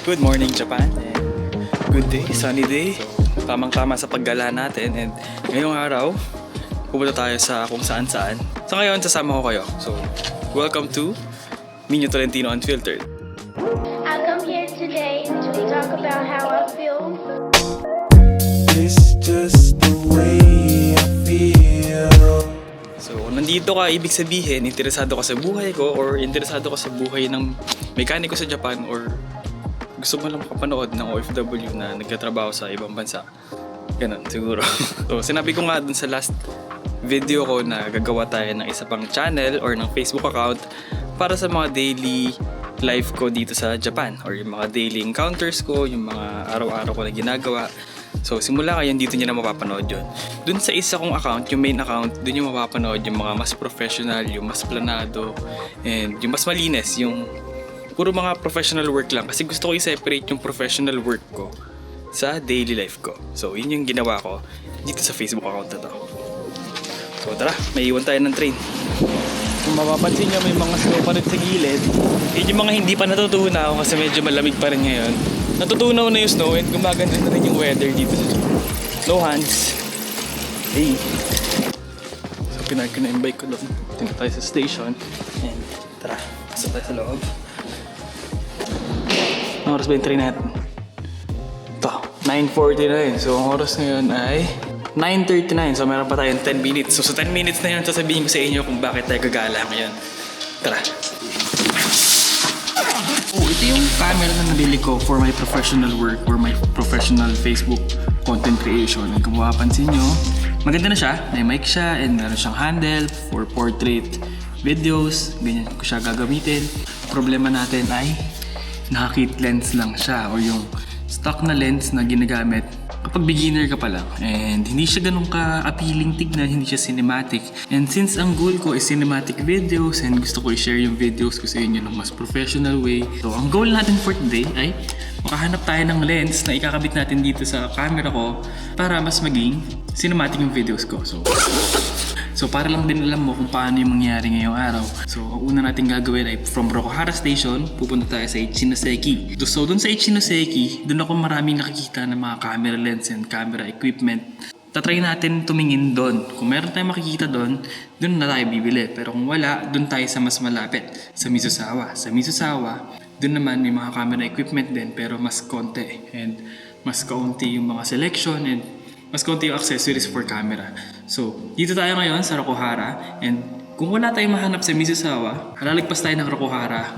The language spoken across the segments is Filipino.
Good morning Japan and good day, sunny day. Tamang-tama sa paggala natin and ngayong araw pupunta tayo sa kung saan-saan. So ngayon sasama ko kayo. So welcome to Minyo Tolentino Unfiltered. I come here today to talk about how I feel. It's just the way I feel. So nandito ka, ibig sabihin interesado ka sa buhay ko or interesado ka sa buhay ng mekaniko sa Japan or gusto mo lang makapanood ng OFW na nagtatrabaho sa ibang bansa. Ganun, siguro. So, sinabi ko nga dun sa last video ko na gagawa tayo ng isa pang channel or ng Facebook account para sa mga daily life ko dito sa Japan or yung mga daily encounters ko, yung mga araw-araw ko na ginagawa. So, simula ngayon dito nyo na mapapanood yun. Dun sa isa kong account, yung main account, dun nyo mapapanood yung mga mas professional, yung mas planado, and yung mas malinis, yung puro mga professional work lang kasi gusto ko i-separate yung professional work ko sa daily life ko. So, yun yung ginawa ko dito sa Facebook account na to. So, tara, may iwan tayo ng train. Kung mapapansin nyo, may mga snow pa rin sa gilid. Yun yung mga hindi pa natutunaw kasi medyo malamig pa rin ngayon. Natutunaw na yung snow and gumaganda na rin yung weather dito sa Japan. No hands. Hey. So, pinark ko na yung bike ko doon. Tingnan tayo sa station. And tara, pasok tayo sa loob. Ang oras ba yung train natin? Ito, 9:49. So, ang oras ngayon ay 9:39. So, meron pa tayong 10 minutes. So, sa 10 minutes na yun, sasabihin ko sa inyo kung bakit tayo gagala ngayon. Tara. Oh, ito yung camera na nabili ko for my professional work or my professional Facebook content creation. And kung mapapansin nyo, maganda na siya. May mic siya and meron siyang handle for portrait videos. Ganyan ko siya gagamitin. Problema natin ay naka-kit lens lang siya o yung stock na lens na ginagamit kapag beginner ka pa lang. And hindi siya ganun ka-appealing tignan, hindi siya cinematic. And since ang goal ko is cinematic videos and gusto ko i-share yung videos ko sa inyo ng mas professional way. So ang goal natin for today ay makahanap tayo ng lens na ikakabit natin dito sa camera ko para mas maging cinematic yung videos ko. So para lang din alam mo kung paano yung mangyayari ngayong araw. So ang una natin gagawin ay from Rokuhara Station, pupunta tayo sa Ichinoseki. So dun sa Ichinoseki, dun ako maraming nakikita ng mga camera lens and camera equipment. Tatry natin tumingin doon. Kung meron tayong makikita doon, dun na tayo bibili. Pero kung wala, dun tayo sa mas malapit, sa Mizusawa. Sa Mizusawa, dun naman may mga camera equipment din pero mas konti. And mas kaunti yung mga selection and mas konti yung accessories for camera. So, dito tayo ngayon sa Rokuhara and kung wala tayong mahanap sa Mizusawa, halalagpas tayo ng Rokuhara,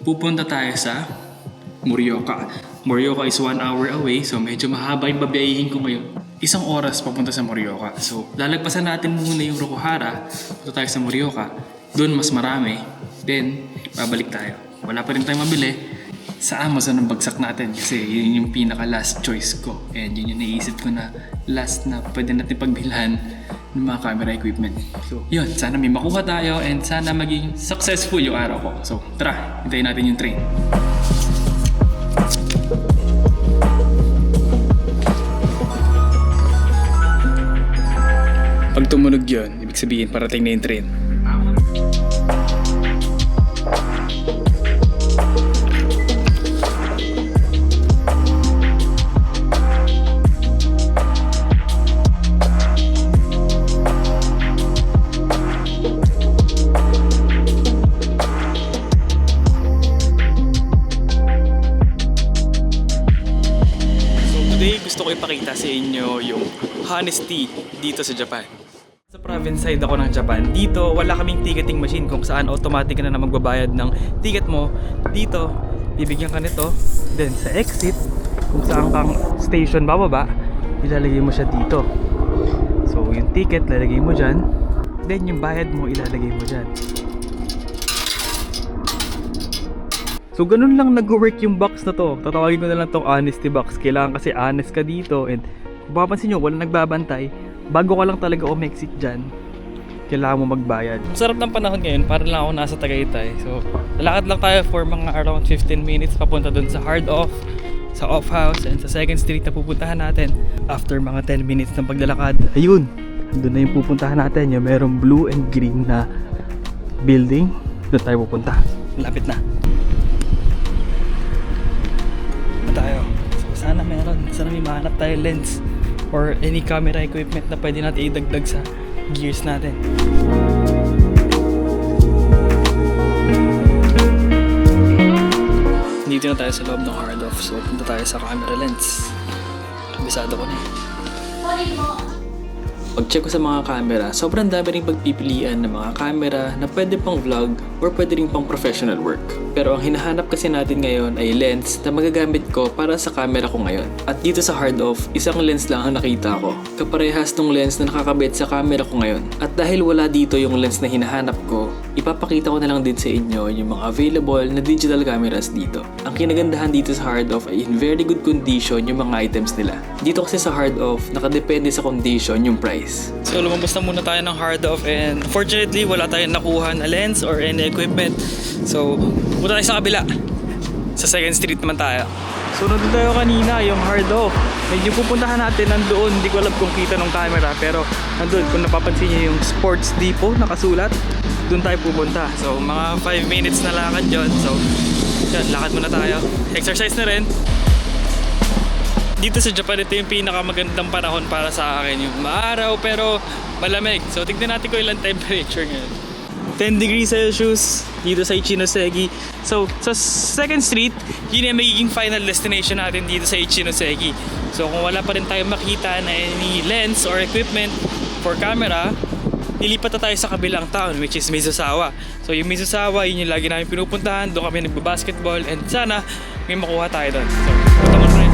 pupunta tayo sa Morioka. Morioka is 1 hour away, so medyo mahaba yung babiyahin ko ngayon. 1 oras papunta sa Morioka. So, lalagpasan natin muna yung Rokuhara, punta tayo sa Morioka. Doon mas marami. Then, babalik tayo. Wala pa rin tayong mabili. Sa Amazon ang bagsak natin kasi yun yung pinaka last choice ko and yun yung naisip ko na last na pwede natin pagbilhan ng mga camera equipment. So yun, sana may makuha tayo and sana maging successful yung araw ko. So tara, hintayin natin yung train. Pag tumunog yun, ibig sabihin parating na yung train. Gusto ko ipakita sa inyo yung honesty dito sa Japan. Sa province side ako ng Japan, dito wala kaming ticketing machine kung saan automatic na magbabayad ng ticket mo. Dito, bibigyan ka nito. Then sa exit, kung saan kang station bababa, ilalagay mo siya dito. So yung ticket, lalagay mo dyan. Then yung bayad mo, ilalagay mo dyan. So ganun lang nag-work yung box na to. Tatawagin ko na lang tong honesty box. Kailangan kasi honest ka dito and kung papansin nyo, walang nagbabantay. Bago ka lang talaga umexit dyan, kailangan mo magbayad. Sarap ng panahon ngayon, para lang ako nasa Tagaytay. So lalakad lang tayo for mga around 15 minutes papunta dun sa hard off, sa off house and sa second street na pupuntahan natin. After mga 10 minutes ng paglalakad, ayun, doon na yung pupuntahan natin. Yung merong blue and green na building, doon tayo pupunta. Lapit na. mahanap tayo lens or any camera equipment na pwede natin idagdag sa gears natin. Dito na tayo sa loob ng hard off, so punta tayo sa camera lens. Kabisado ko na eh. Pag-check ko sa mga camera, sobrang dami ring pagpipilian ng mga camera na pwede pang vlog or pwede ring pang professional work. Pero ang hinahanap kasi natin ngayon ay lens na magagamit ko para sa camera ko ngayon. At dito sa hard off, isang lens lang ang nakita ko. Kaparehas ng lens na nakakabit sa camera ko ngayon. At dahil wala dito yung lens na hinahanap ko, ipapakita ko na lang din sa inyo yung mga available na digital cameras dito. Ang kinagandahan dito sa hard off ay in very good condition yung mga items nila. Dito kasi sa hard off, nakadepende sa condition yung price. So lumabas na muna tayo ng hard off and fortunately wala tayong nakuha na lens or any equipment. So punta tayo sa kabila. Sa 2nd Street naman tayo. So nandun tayo kanina yung hard off. Medyo pupuntahan natin nandoon. Hindi ko alam kung kita ng camera pero nandun kung napapansin niyo yung Sports Depot nakasulat. Doon tayo pupunta. So mga 5 minutes na lakad yun. So yan, lakad muna tayo. Exercise na rin. Dito sa Japan, ito yung pinakamagandang panahon para sa akin. Yung maaraw pero malamig. So tignan natin kung ilang temperature ngayon. 10 degrees Celsius dito sa Ichinoseki. So sa 2nd Street, yun yung magiging final destination natin dito sa Ichinoseki. So kung wala pa rin tayong makita na any lens or equipment for camera, nilipat na tayo sa kabilang town which is Mizusawa. So yung Mizusawa, yun yung lagi namin pinupuntahan. Doon kami nagbabasketball and sana may makuha tayo doon. So punta mo rin.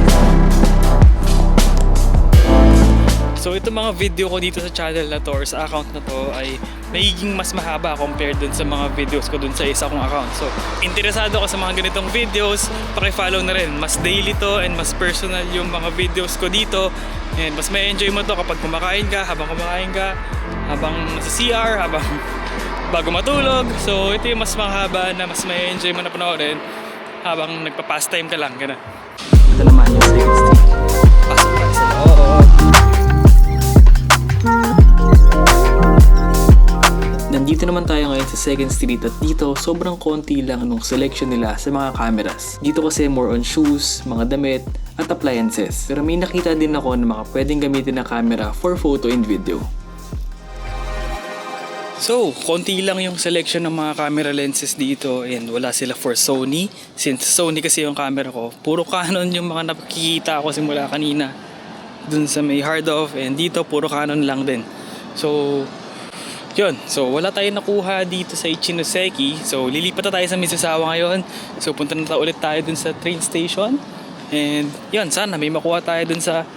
So itong mga video ko dito sa channel na to or sa account na to ay magiging mas mahaba compared dun sa mga videos ko dun sa isa kong account. So interesado ka sa mga ganitong videos, paki-follow na rin. Mas daily to and mas personal yung mga videos ko dito. And mas may enjoy mo to kapag kumakain ka, habang nasa CR, habang bago matulog. So ito yung mas mahaba na mas may enjoy mo na panoorin habang nagpa-pastime ka lang. Ganun. Ito naman yung 2nd Street. Pasok tayo sa loob. Nandito naman tayo ngayon sa 2nd Street at dito sobrang konti lang nung selection nila sa mga cameras. Dito kasi more on shoes, mga damit, at appliances. Pero may nakita din ako na mga pwedeng gamitin na camera for photo and video. So, konti lang yung selection ng mga camera lenses dito and wala sila for Sony. Since Sony kasi yung camera ko, puro Canon yung mga nakikita ko simula kanina. Dun sa may hard off and dito puro Canon lang din. So, yun. So, wala tayong nakuha dito sa Ichinoseki. So, lilipat na tayo sa Mizusawa ngayon. So, punta na ulit tayo dun sa train station. And, yun. Sana may makuha tayo dun sa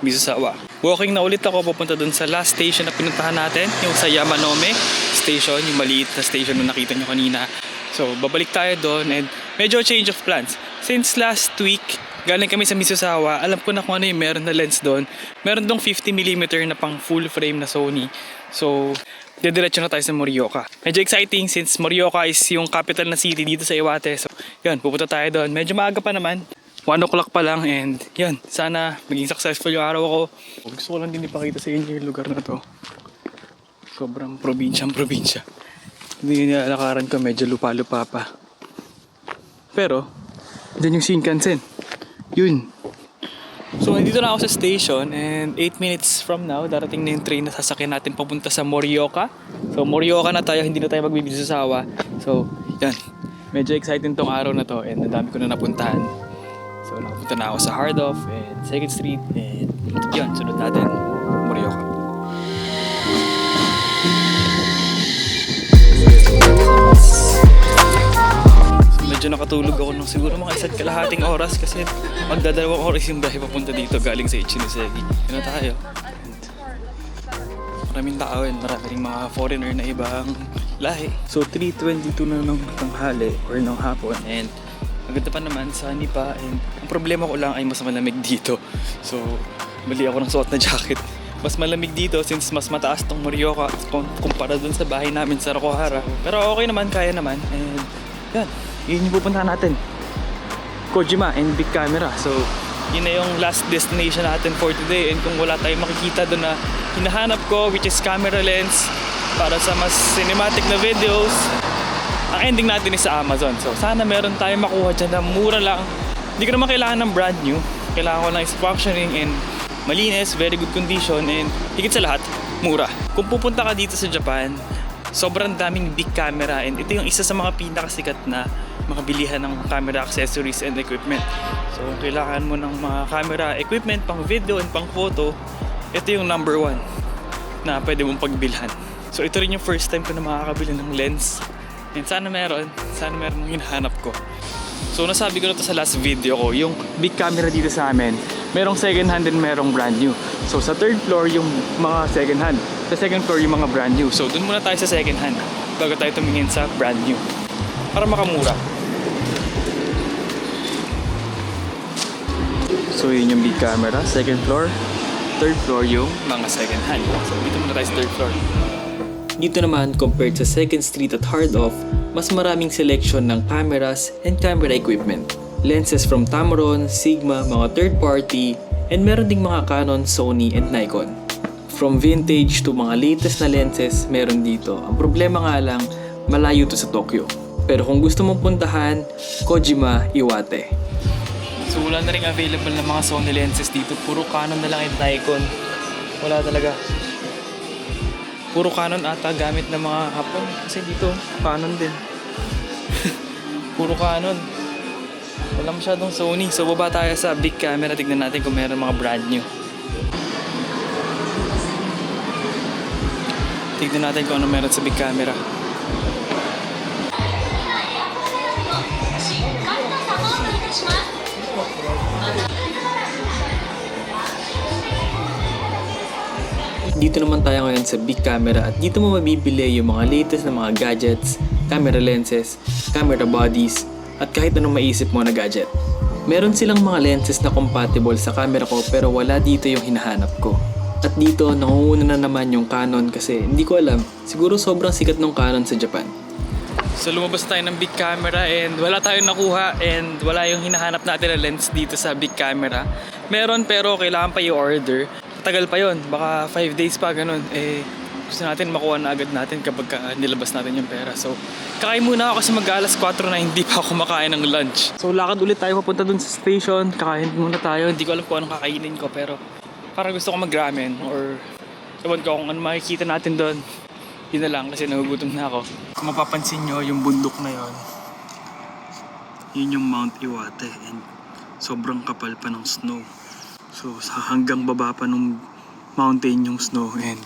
Mizusawa. Walking na ulit ako papunta dun sa last station na pinuntahan natin. Yung sa Yamanome station. Yung maliit na station na nakita nyo kanina. So, babalik tayo dun. And, medyo change of plans. Since last week, galing kami sa Mizusawa, alam ko na kung ano yung meron na lens doon. Meron dong 50mm na pang full frame na Sony. So, diretso na tayo sa Morioka. Medyo exciting since Morioka is yung capital na city dito sa Iwate. So, yun, pupunta tayo doon. Medyo maaga pa naman. 1 o'clock pa lang and yun, sana maging successful yung araw ko. Gusto ko lang din ipakita sa inyo yung lugar na to. Sobrang probinsya. Hindi nilalakaran ko, medyo lupa-lupa pa. Pero, dyan yung Shinkansen. Yun. So, nandito na ako sa station and 8 minutes from now, darating na yung train na sasakyan natin papunta sa Morioka. So, Morioka na tayo, hindi na tayo magbibisasawa. So, yan. Medyo exciting tong araw na to and nadami ko na napuntahan. So, nakapunta na ako sa hard off and 2nd Street and yun, sunod natin, Morioka. Medyo nakatulog ako ng siguro mga 1.5 oras kasi magdadalawang oras yung biyahe papunta dito galing sa Ichinoseki. Yun na tayo. Maraming tao and maraming mga foreigner na ibang lahi. So 3:22 na ng tanghali or ng hapon and maganda pa naman, sunny pa and ang problema ko lang ay mas malamig dito. So bali ako ng suot na jacket. Mas malamig dito since mas mataas tong Morioka kumpara dun sa bahay namin sa Rokohara. Pero okay naman, kaya naman and yan. Yun yung pupuntahan natin, Kojima and big camera. So yun na yung last destination natin for today. And kung wala tayong makikita doon na hinahanap ko, which is camera lens para sa mas cinematic na videos, ang ending natin is sa Amazon. So sana meron tayong makuha dyan na mura lang. Hindi ko naman kailangan ng brand new. kailangan ko lang is functioning and malinis, very good condition, and higit sa lahat, mura. Kung pupunta ka dito sa Japan, sobrang daming big camera, and ito yung isa sa mga pinakasikat na makabilihan ng camera accessories and equipment. So kung kailangan mo ng mga camera equipment pang video and pang photo, ito yung number 1 na pwede mong pagbilhan. So ito rin yung first time ko na makakabili ng lens, and sana meron yung hinahanap ko. So nasabi ko na to sa last video ko, yung big camera dito sa amin, merong second hand and merong brand new. So sa third floor yung mga second hand, sa second floor yung mga brand new. So dun muna tayo sa second hand bago tayo tumingin sa brand new para makamura. So yun yung big camera, second floor. Third floor yung mga second hand. So dito muna tayo sa third floor. Dito naman, compared sa Second Street at Hard Off, mas maraming selection ng cameras and camera equipment. Lenses from Tamron, Sigma, mga third party, and meron ding mga Canon, Sony, and Nikon. From vintage to mga latest na lenses, meron dito. Ang problema nga lang, malayo to sa Tokyo. Pero kung gusto mong puntahan, Kojima, Iwate. So wala na rin available na mga Sony lenses dito. Puro Canon na lang and Nikon. Wala talaga. Puro Canon ata gamit ng mga Hapon. Kasi dito, Canon din. Puro Canon. Wala masyadong Sony. So baba tayo sa big camera. Tignan natin kung meron mga brand new. Tignan natin kung ano meron sa big camera. Dito naman tayo ngayon sa big camera at dito mo mabibili yung mga latest na mga gadgets, camera lenses, camera bodies, at kahit anong maisip mo na gadget. Meron silang mga lenses na compatible sa camera ko pero wala dito yung hinahanap ko. At dito, nangunguna na naman yung Canon kasi hindi ko alam, siguro sobrang sikat ng Canon sa Japan. So lumabas tayo ng big camera and wala tayong nakuha and wala yung hinahanap natin na lens dito sa big camera. Meron pero kailangan pa i-order. Tagal pa yon, baka 5 days pa ganun. Gusto natin makuha na agad natin kapag nilabas natin yung pera. So kakain muna ako kasi mag-alas 4 na hindi pa ako kumakain ng lunch. So lakad ulit tayo papunta dun sa station. Kakain muna tayo. Hindi ko alam kung anong kakainin ko pero parang gusto ko mag-ramen or ewan ko kung ano makikita natin doon. Yun na lang kasi nagugutom na ako. Kung mapapansin nyo yung bundok na yon, yun yung Mount Iwate and sobrang kapal pa ng snow. So hanggang baba pa nung mountain yung snow and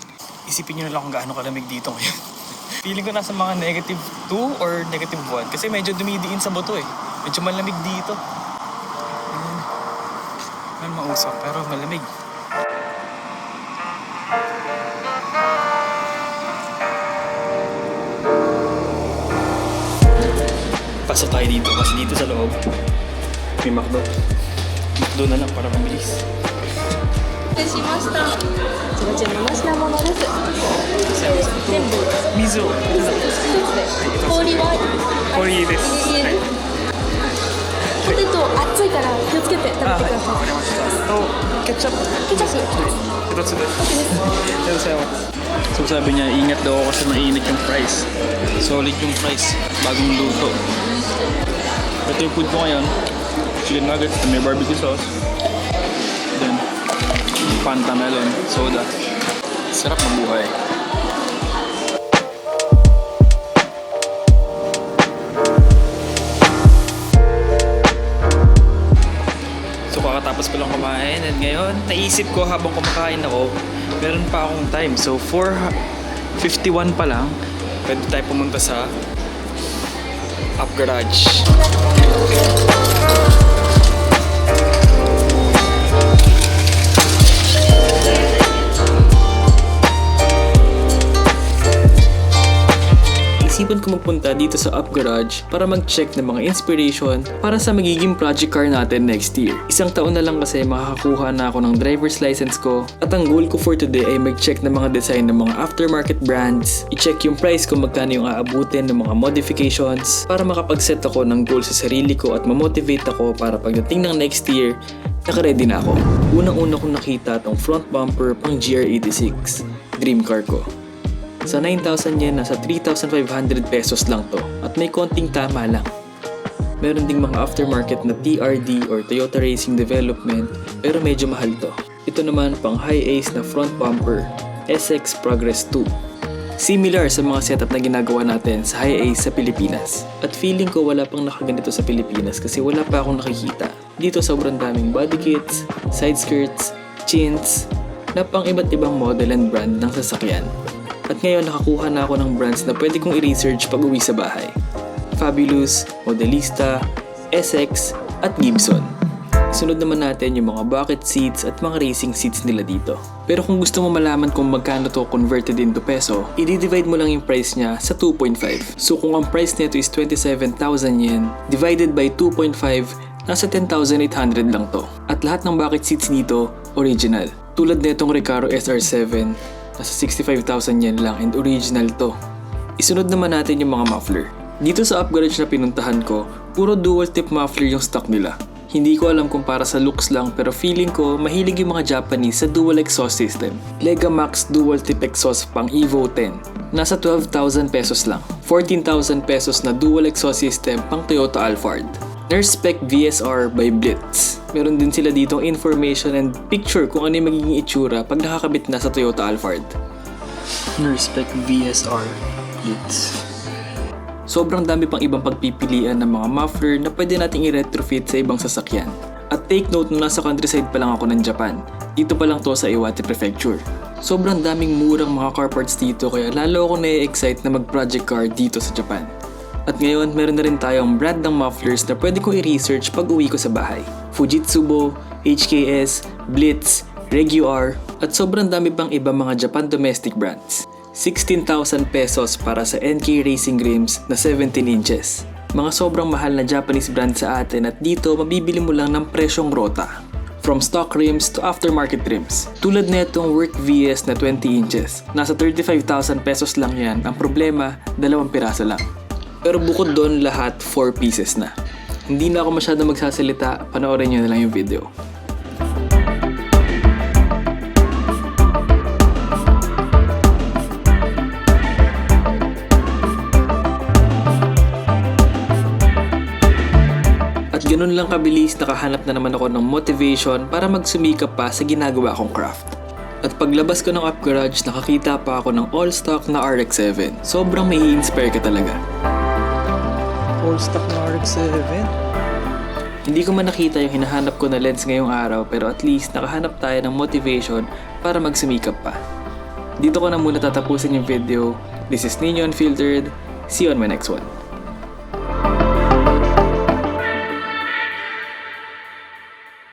isipin nyo na lang kung gaano kalamig dito ngayon. Feeling ko nasa mga -2 or -1 kasi medyo dumidiin sa buto eh. Medyo malamig dito. May mausap pero malamig. Pasok tayo dito kasi dito sa loob may McDo. McDo na lang para mabilis. 失礼しました。こちら生しなものです。全部水を一つで。氷は氷です。入れる。ポテト熱いから気をつけて食べてください。わかりました。とケチャップケチャップ。一つです。So sabi niya, ingat daw ako kasi mainit yung fries. Solid yung fries, bagong luto. Ito yung food ko ngayon. Chicken nuggets, may barbecue sauce. Then, Fanta melon, soda. Sarap mabuhay. So kakatapos ko lang kumain and ngayon naisip ko habang kumakain ako, meron pa akong time. So 4:51 pa lang, pwede tayo pumunta sa Up Garage. Isipan ko magpunta dito sa Up Garage para mag-check ng mga inspiration para sa magiging project car natin next year. Isang taon na lang kasi makakakuha na ako ng driver's license ko at ang goal ko for today ay mag-check ng mga design ng mga aftermarket brands, i-check yung price kung magkano yung aabutin ng mga modifications para makapag-set ako ng goal sa sarili ko at ma-motivate ako para pagdating ng next year, naka-ready na ako. Unang-una kong nakita tong front bumper pang GR86, dream car ko. Sa 9,000 yen, nasa 3,500 pesos lang to at may konting tama lang. Meron ding mga aftermarket na TRD or Toyota Racing Development pero medyo mahal to. Ito naman pang high ace na front bumper, SX Progress 2. Similar sa mga setup na ginagawa natin sa high ace sa Pilipinas. At feeling ko wala pang nakaganito sa Pilipinas kasi wala pa akong nakikita. Dito sobrang daming body kits, side skirts, chins, na pang iba't ibang model and brand ng sasakyan. At ngayon nakakuha na ako ng brands na pwede kong i-research pag uwi sa bahay. Fabulous, Modelista, SX, at Gibson. Sunod naman natin yung mga bucket seats at mga racing seats nila dito. Pero kung gusto mo malaman kung magkano to converted into peso, i-divide mo lang yung price niya sa 2.5. So kung ang price nito is 27,000 yen, divided by 2.5, nasa 10,800 lang to. At lahat ng bucket seats dito, original. Tulad netong Recaro SR7, nasa 65,000 yen lang and original to. Isunod naman natin yung mga muffler. Dito sa Up Garage na pinuntahan ko, puro dual tip muffler yung stock nila. Hindi ko alam kung para sa looks lang pero feeling ko mahilig yung mga Japanese sa dual exhaust system. Legamax dual tip exhaust pang Evo 10. Nasa 12,000 pesos lang. 14,000 pesos na dual exhaust system pang Toyota Alphard. Nurse Spec VSR by Blitz. Meron din sila ditong information and picture kung ano yung magiging itsura pag nakakabit na sa Toyota Alphard. Nurse Spec VSR Blitz. Sobrang dami pang ibang pagpipilian ng mga muffler na pwede nating i-retrofit sa ibang sasakyan. At take note nung nasa countryside pa lang ako ng Japan. Dito pa lang to sa Iwate Prefecture. Sobrang daming murang mga car parts dito kaya lalo ako na-excite na mag-project car dito sa Japan. At ngayon meron na rin tayong brand ng mufflers na pwede kong i-research pag uwi ko sa bahay. Fujitsu, HKS, Blitz, Regu-R, at sobrang dami pang iba mga Japan domestic brands. 16,000 pesos para sa NK Racing Rims na 17 inches. Mga sobrang mahal na Japanese brand sa atin at dito mabibili mo lang ng presyong Rota. From stock rims to aftermarket rims. Tulad netong Work VS na 20 inches. Nasa 35,000 pesos lang yan. Ang problema, 2 piraso lang. Pero bukod doon lahat 4 pieces na. Hindi na ako masyado magsasalita, panoorin nyo na lang yung video. Ganun lang kabilis nakahanap na naman ako ng motivation para magsumikap pa sa ginagawa kong craft. At paglabas ko ng Up Garage, nakakita pa ako ng all-stock na RX-7. Sobrang may i-inspire ka talaga. All-stock na RX-7? Hindi ko man nakita yung hinahanap ko na lens ngayong araw pero at least nakahanap tayo ng motivation para magsumikap pa. Dito ko na muna tatapusin yung video. This is Nino Unfiltered. See you on my next one.